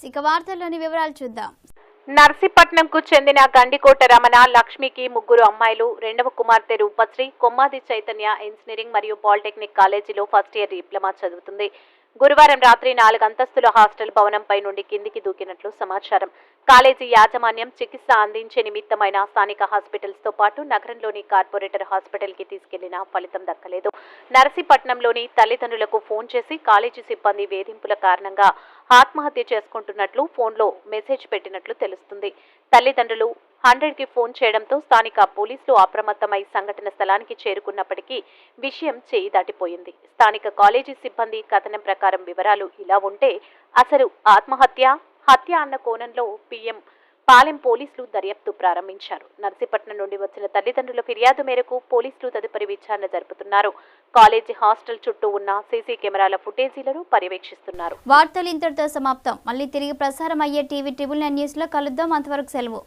ఇక వార్తల్లోని వివరాలు చూద్దాం. నర్సీపట్నంకు చెందిన గండికోట రమణ లక్ష్మికి ముగ్గురు అమ్మాయిలు. రెండవ కుమార్తె రూపశ్రీ కొమ్మాది చైతన్య ఇంజనీరింగ్ మరియు పాలిటెక్నిక్ కాలేజీలో ఫస్ట్ ఇయర్ డిప్లొమా చదువుతుంది. గురువారం రాత్రి 4 అంతస్తుల హాస్టల్ భవనంపై నుండి కిందికి దూకినట్లు సమాచారం. కాలేజీ యాజమాన్యం చికిత్స అందించే నిమిత్తమైన స్థానిక హాస్పిటల్స్ తో పాటు నగరంలోని కార్పొరేటర్ హాస్పిటల్ కి తీసుకెళ్లినా ఫలితం దక్కలేదు. నర్సీపట్నంలోని తల్లిదండ్రులకు ఫోన్ చేసి కాలేజీ సిబ్బంది వేధింపుల కారణంగా ఆత్మహత్య చేసుకుంటున్నట్లు ఫోన్లో మెసేజ్ పెట్టినట్లు తెలుస్తుంది. తల్లిదండ్రులు 100కి ఫోన్ చేయడంతో స్థానిక పోలీసులు అప్రమత్తమై సంఘటన స్థలానికి చేరుకున్నప్పటికీ విషయం చేయి దాటిపోయింది. స్థానిక కాలేజీ సిబ్బంది కథనం ప్రకారం వివరాలు ఇలా ఉంటే అసలు ఆత్మహత్య, హత్య అన్న కోణంలో పాలెం పోలీసులు దర్యాప్తు ప్రారంభించారు. నర్సీపట్నం నుండి వచ్చిన తల్లిదండ్రుల ఫిర్యాదు మేరకు పోలీసులు తదుపరి విచారణ జరుపుతున్నారు. కాలేజీ హాస్టల్ చుట్టూ ఉన్న సీసీ కెమెరాల ఫుటేజీలను పర్యవేక్షిస్తున్నారు. వార్తలు ఇంతటితో సమాప్తం. మళ్ళీ తిరిగి ప్రసారం అయ్యే టీవీ 9 న్యూస్ లో కలుద్దాం. అంతవరకు సెలవు.